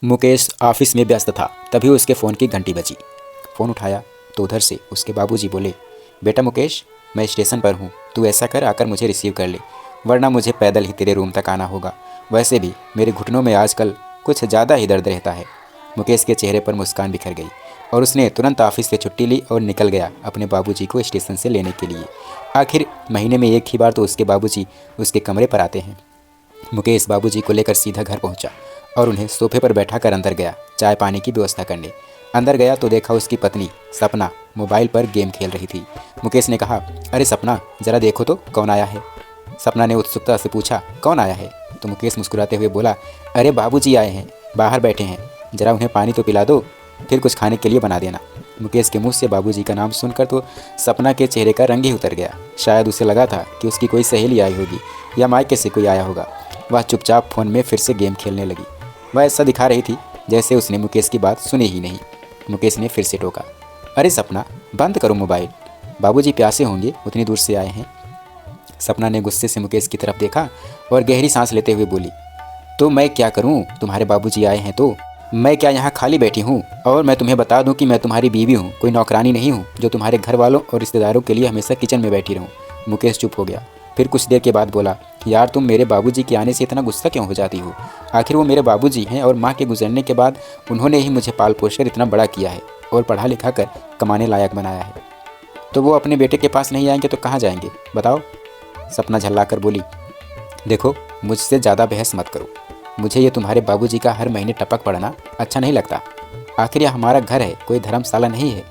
Mukesh office में व्यस्त था। तभी उसके फ़ोन की घंटी बजी। फ़ोन उठाया तो उधर से उसके बाबूजी बोले, बेटा मुकेश, मैं स्टेशन पर हूँ, तू ऐसा कर आकर मुझे रिसीव कर ले, वरना मुझे पैदल ही तेरे रूम तक आना होगा। वैसे भी मेरे घुटनों में आजकल कुछ ज़्यादा ही दर्द रहता है। मुकेश के चेहरे पर मुस्कान बिखर गई और उसने तुरंत ऑफिस से छुट्टी ली और निकल गया अपने बाबूजी को स्टेशन से लेने के लिए। आखिर महीने में एक ही बार तो उसके बाबूजी उसके कमरे पर आते हैं। मुकेश बाबूजी को लेकर सीधा घर पहुंचा और उन्हें सोफे पर बैठाकर अंदर गया चाय पानी की व्यवस्था करने। अंदर गया तो देखा उसकी पत्नी सपना मोबाइल पर गेम खेल रही थी। मुकेश ने कहा, अरे सपना, ज़रा देखो तो कौन आया है। सपना ने उत्सुकता से पूछा, कौन आया है? तो मुकेश मुस्कुराते हुए बोला, अरे बाबूजी आए हैं, बाहर बैठे हैं, ज़रा उन्हें पानी तो पिला दो, फिर कुछ खाने के लिए बना देना। मुकेश के मुंह से बाबूजी का नाम सुनकर तो सपना के चेहरे का रंग ही उतर गया। शायद उसे लगा था कि उसकी कोई सहेली आई होगी या मायके से कोई आया होगा। वह चुपचाप फ़ोन में फिर से गेम खेलने लगी। वह ऐसा दिखा रही थी जैसे उसने मुकेश की बात सुनी ही नहीं। मुकेश ने फिर से टोका, अरे सपना, बंद करो मोबाइल, बाबूजी प्यासे होंगे, उतनी दूर से आए हैं। सपना ने गुस्से से मुकेश की तरफ देखा और गहरी सांस लेते हुए बोली, तो मैं क्या करूं, तुम्हारे बाबूजी आए हैं तो मैं क्या यहाँ खाली बैठी हूँ? और मैं तुम्हें बता दूं कि मैं तुम्हारी बीवी हूँ, कोई नौकरानी नहीं हूँ जो तुम्हारे घर वालों और रिश्तेदारों के लिए हमेशा किचन में बैठी रहूँ। मुकेश चुप हो गया। फिर कुछ देर के बाद बोला, यार तुम मेरे बाबूजी के आने से इतना गुस्सा क्यों हो जाती हो? आखिर वो मेरे बाबूजी हैं और माँ के गुजरने के बाद उन्होंने ही मुझे पाल पोस कर इतना बड़ा किया है और पढ़ा लिखा कर कमाने लायक बनाया है। तो वो अपने बेटे के पास नहीं आएंगे तो कहाँ जाएंगे बताओ? सपना झल्ला कर बोली, देखो मुझसे ज़्यादा बहस मत करो, मुझे ये तुम्हारे बाबूजी का हर महीने टपक पड़ना अच्छा नहीं लगता। आखिर यह हमारा घर है, कोई धर्मशाला नहीं है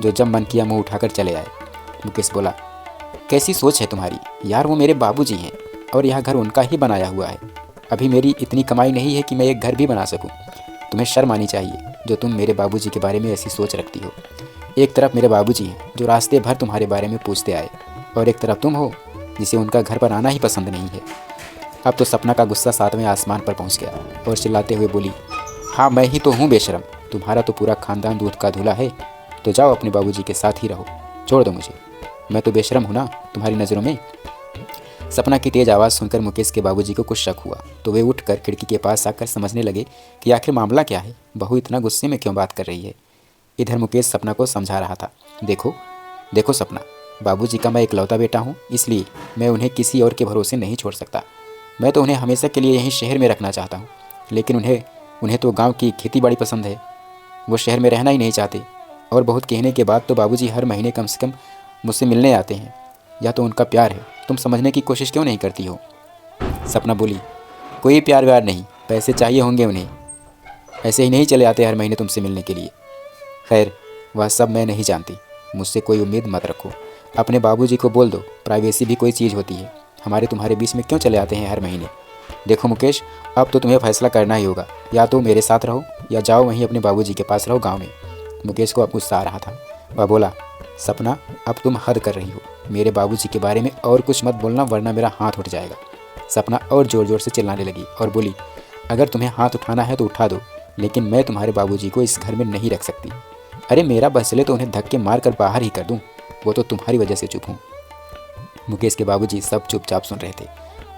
जो जब मन किया मुँह उठाकर चले आए। मुकेश बोला, कैसी सोच है तुम्हारी यार, वो मेरे बाबूजी हैं और यह घर उनका ही बनाया हुआ है। अभी मेरी इतनी कमाई नहीं है कि मैं एक घर भी बना सकूं। तुम्हें शर्म आनी चाहिए जो तुम मेरे बाबूजी के बारे में ऐसी सोच रखती हो। एक तरफ मेरे बाबूजी हैं जो रास्ते भर तुम्हारे बारे में पूछते आए, और एक तरफ तुम हो जिसे उनका घर पर आना ही पसंद नहीं है। अब तो सपना का गुस्सा सातवें आसमान पर पहुंच गया और चिल्लाते हुए बोली, हाँ मैं ही तो हूँ बेशरम, तुम्हारा तो पूरा खानदान दूध का धुला है, तो जाओ अपने बाबूजी के साथ ही रहो, छोड़ दो मुझे, मैं तो बेशरम हूँ ना तुम्हारी नज़रों में? सपना की तेज़ आवाज़ सुनकर मुकेश के बाबूजी को कुछ शक हुआ तो वे उठकर खिड़की के पास आकर समझने लगे कि आखिर मामला क्या है, बहू इतना गुस्से में क्यों बात कर रही है। इधर मुकेश सपना को समझा रहा था, देखो देखो सपना, बाबूजी का मैं इकलौता बेटा हूँ, इसलिए मैं उन्हें किसी और के भरोसे नहीं छोड़ सकता। मैं तो उन्हें हमेशा के लिए यहीं शहर में रखना चाहता हूँ, लेकिन उन्हें तो गाँव की खेती बाड़ी पसंद है, वो शहर में रहना ही नहीं चाहते। और बहुत कहने के बाद तो बाबूजी हर महीने कम से कम मुझसे मिलने आते हैं, या तो उनका प्यार है, तुम समझने की कोशिश क्यों नहीं करती हो? सपना बोली, कोई प्यार व्यार नहीं, पैसे चाहिए होंगे उन्हें, ऐसे ही नहीं चले आते हर महीने तुमसे मिलने के लिए। खैर वह सब मैं नहीं जानती, मुझसे कोई उम्मीद मत रखो, अपने बाबूजी को बोल दो प्राइवेसी भी कोई चीज़ होती है, हमारे तुम्हारे बीच में क्यों चले आते हैं हर महीने। देखो मुकेश, अब तो तुम्हें फैसला करना ही होगा, या तो मेरे साथ रहो या जाओ वहीं अपने बाबूजी के पास रहो गाँव में। मुकेश को अब गुस्सा आ रहा था। वह बोला, सपना अब तुम हद कर रही हो, मेरे बाबूजी के बारे में और कुछ मत बोलना वरना मेरा हाथ उठ जाएगा। सपना और ज़ोर ज़ोर से चिल्लाने लगी और बोली, अगर तुम्हें हाथ उठाना है तो उठा दो, लेकिन मैं तुम्हारे बाबूजी को इस घर में नहीं रख सकती। अरे मेरा बस चले तो उन्हें धक्के मार कर बाहर ही कर दूँ, वो तो तुम्हारी वजह से चुप हूँ। मुकेश के बाबूजी सब चुपचाप सुन रहे थे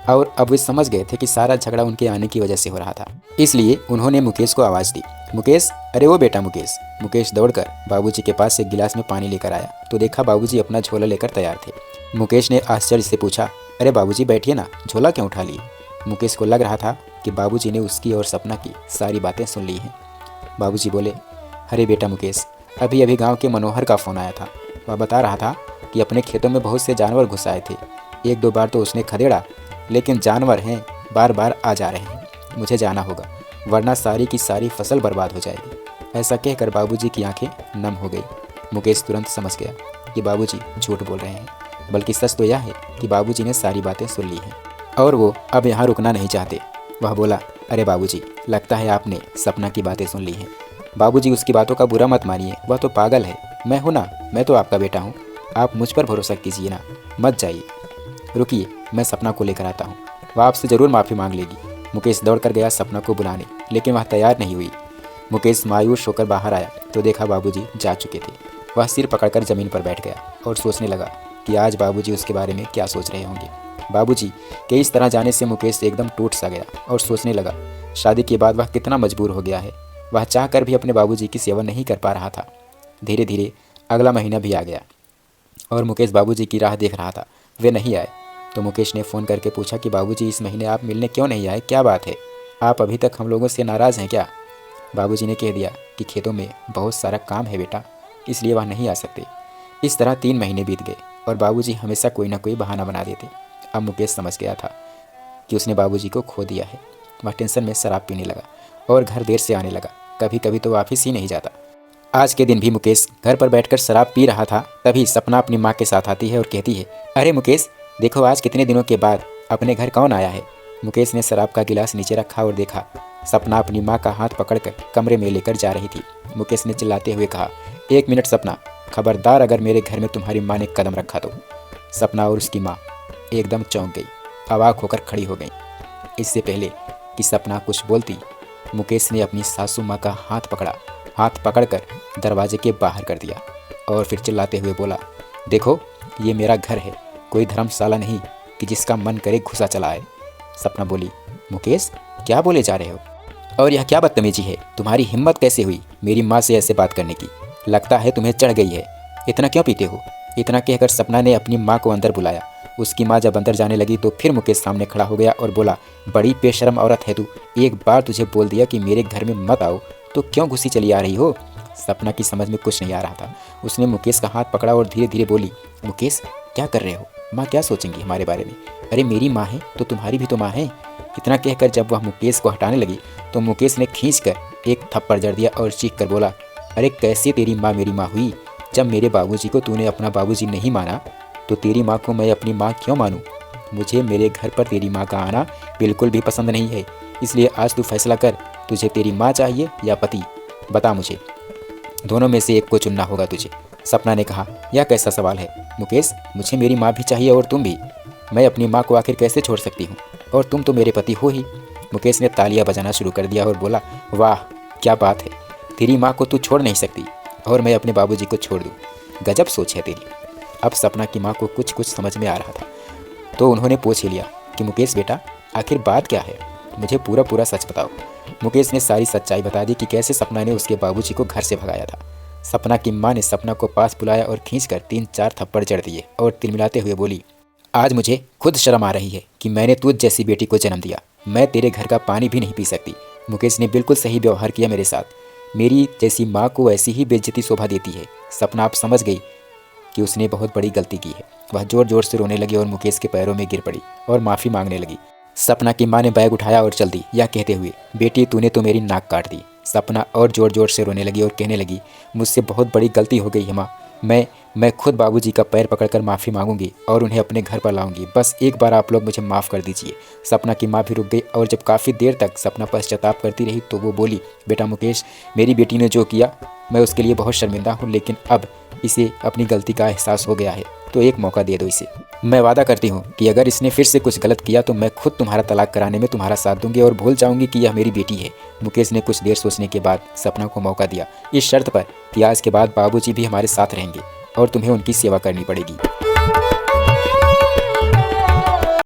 और अब वे समझ गए थे कि सारा झगड़ा उनके आने की वजह से हो रहा था, इसलिए उन्होंने मुकेश को आवाज़ दी, मुकेश, अरे वो बेटा मुकेश। मुकेश दौड़कर बाबूजी के पास से एक गिलास में पानी लेकर आया तो देखा बाबूजी अपना झोला लेकर तैयार थे। मुकेश ने आश्चर्य से पूछा, अरे बाबूजी बैठिए ना, झोला क्यों उठा लिए? मुकेश को लग रहा था कि बाबूजी ने उसकी और सपना की सारी बातें सुन ली हैं। बाबूजी बोले, अरे बेटा मुकेश, अभी अभी गाँव के मनोहर का फ़ोन आया था, वह बता रहा था कि अपने खेतों में बहुत से जानवर घुस आए थे, एक दो बार तो उसने खदेड़ा, लेकिन जानवर हैं बार बार आ जा रहे हैं, मुझे जाना होगा वरना सारी की सारी फसल बर्बाद हो जाएगी। ऐसा कहकर बाबूजी की आंखें नम हो गई। मुकेश तुरंत समझ गया कि बाबूजी झूठ बोल रहे हैं, बल्कि सच तो यह है कि बाबूजी ने सारी बातें सुन ली हैं और वो अब यहाँ रुकना नहीं चाहते। वह बोला, अरे बाबूजी, लगता है आपने सपना की बातें सुन ली हैं। बाबूजी उसकी बातों का बुरा मत मानिए, वह तो पागल है, मैं हूँ ना, मैं तो आपका बेटा हूँ, आप मुझ पर भरोसा कीजिए ना, मत जाइए। रुकिए, मैं सपना को लेकर आता हूँ, वह आपसे ज़रूर माफ़ी मांग लेगी। मुकेश दौड़कर गया सपना को बुलाने, लेकिन वह तैयार नहीं हुई। मुकेश मायूस होकर बाहर आया तो देखा बाबूजी जा चुके थे। वह सिर पकड़कर ज़मीन पर बैठ गया और सोचने लगा कि आज बाबूजी उसके बारे में क्या सोच रहे होंगे। बाबूजी के इस तरह जाने से मुकेश एकदम टूट सा गया और सोचने लगा शादी के बाद वह कितना मजबूर हो गया है। वह चाह कर भी अपने बाबूजी की सेवा नहीं कर पा रहा था। धीरे धीरे अगला महीना भी आ गया और मुकेश बाबूजी की राह देख रहा था। वे नहीं आए तो मुकेश ने फ़ोन करके पूछा कि बाबूजी इस महीने आप मिलने क्यों नहीं आए, क्या बात है? आप अभी तक हम लोगों से नाराज़ हैं क्या? बाबूजी ने कह दिया कि खेतों में बहुत सारा काम है बेटा, इसलिए वह नहीं आ सकते। इस तरह 3 महीने बीत गए और बाबूजी हमेशा कोई ना कोई बहाना बना देते। अब मुकेश समझ गया था कि उसने बाबूजी को खो दिया है। वह टेंशन में शराब पीने लगा और घर देर से आने लगा। कभी कभी तो वापस ही नहीं जाता। आज के दिन भी मुकेश घर पर बैठकर शराब पी रहा था। तभी सपना अपनी माँ के साथ आती है और कहती है, अरे मुकेश, देखो आज कितने दिनों के बाद अपने घर कौन आया है। मुकेश ने शराब का गिलास नीचे रखा और देखा सपना अपनी माँ का हाथ पकड़कर कमरे में लेकर जा रही थी। मुकेश ने चिल्लाते हुए कहा, 1 मिनट सपना, खबरदार अगर मेरे घर में तुम्हारी माँ ने कदम रखा तो। सपना और उसकी माँ एकदम चौंक गई, अवाक होकर खड़ी हो गई। इससे पहले कि सपना कुछ बोलती, मुकेश ने अपनी सासू माँ का हाथ पकड़कर दरवाजे के बाहर कर दिया और फिर चिल्लाते हुए बोला, देखो ये मेरा घर है, कोई धर्मशाला नहीं कि जिसका मन करे घुसा चला आए। सपना बोली, मुकेश क्या बोले जा रहे हो? और यह क्या बदतमीजी है? तुम्हारी हिम्मत कैसे हुई मेरी माँ से ऐसे बात करने की? लगता है तुम्हें चढ़ गई है। इतना क्यों पीते हो? इतना कहकर सपना ने अपनी माँ को अंदर बुलाया। उसकी माँ जब अंदर जाने लगी तो फिर मुकेश सामने खड़ा हो गया और बोला, बड़ी बेशरम औरत है तू, एक बार तुझे बोल दिया कि मेरे घर में मत आओ तो क्यों घुसी चली आ रही हो? सपना की समझ में कुछ नहीं आ रहा था। उसने मुकेश का हाथ पकड़ा और धीरे धीरे बोली, मुकेश क्या कर रहे हो? माँ क्या सोचेंगी हमारे बारे में? अरे मेरी माँ है तो तुम्हारी भी तो माँ है। इतना कहकर जब वह मुकेश को हटाने लगी तो मुकेश ने खींचकर एक थप्पड़ जड़ दिया और चीख कर बोला, अरे कैसे तेरी माँ मेरी माँ हुई? जब मेरे बाबूजी को तूने अपना बाबूजी नहीं माना तो तेरी माँ को मैं अपनी माँ क्यों मानूं? मुझे मेरे घर पर तेरी माँ का आना बिल्कुल भी पसंद नहीं है। इसलिए आज तू फैसला कर, तुझे तेरी माँ चाहिए या पति? बता मुझे, दोनों में से एक को चुनना होगा तुझे। सपना ने कहा, यह कैसा सवाल है मुकेश, मुझे मेरी माँ भी चाहिए और तुम भी। मैं अपनी माँ को आखिर कैसे छोड़ सकती हूँ, और तुम तो मेरे पति हो ही। मुकेश ने तालियां बजाना शुरू कर दिया और बोला, वाह क्या बात है, तेरी माँ को तू छोड़ नहीं सकती और मैं अपने बाबूजी को छोड़ दूँ? गजब सोच है तेरी। अब सपना की माँ को कुछ समझ में आ रहा था तो उन्होंने पूछ ही लिया कि मुकेश बेटा आखिर बात क्या है, मुझे पूरा सच बताओ। मुकेश ने सारी सच्चाई बता दी कि कैसे सपना ने उसके बाबूजी को घर से भगाया था। सपना की माँ ने सपना को पास बुलाया और खींचकर 3-4 थप्पड़ जड़ दिए और तिलमिलाते हुए बोली, आज मुझे खुद शर्म आ रही है कि मैंने तुझ जैसी बेटी को जन्म दिया। मैं तेरे घर का पानी भी नहीं पी सकती। मुकेश ने बिल्कुल सही व्यवहार किया मेरे साथ। मेरी जैसी माँ को ऐसी ही बेइज्जती शोभा देती है। सपना आप समझ गई कि उसने बहुत बड़ी गलती की है। वह जोर जोर से रोने लगी और मुकेश के पैरों में गिर पड़ी और माफ़ी मांगने लगी। सपना की माँ ने बैग उठाया और चल दी, यह कहते हुए, बेटी तूने तो मेरी नाक काट दी। सपना और जोर जोर से रोने लगी और कहने लगी, मुझसे बहुत बड़ी गलती हो गई है माँ। मैं खुद बाबूजी का पैर पकड़कर माफ़ी मांगूंगी और उन्हें अपने घर पर लाऊंगी। बस एक बार आप लोग मुझे माफ़ कर दीजिए। सपना की माँ भी रुक गई और जब काफ़ी देर तक सपना पश्चाताप करती रही तो वो बोली, बेटा मुकेश, मेरी बेटी ने जो किया मैं उसके लिए बहुत शर्मिंदा हूँ, लेकिन अब इसे अपनी गलती का एहसास हो गया है तो एक मौका दे दो इसे। मैं वादा करती हूँ कि अगर इसने फिर से कुछ गलत किया तो मैं खुद तुम्हारा तलाक कराने में तुम्हारा साथ दूंगी और भूल जाऊंगी कि यह मेरी बेटी है। मुकेश ने कुछ देर सोचने के बाद सपना को मौका दिया, इस शर्त पर कि आज के बाद बाबूजी भी हमारे साथ रहेंगे और तुम्हें उनकी सेवा करनी पड़ेगी।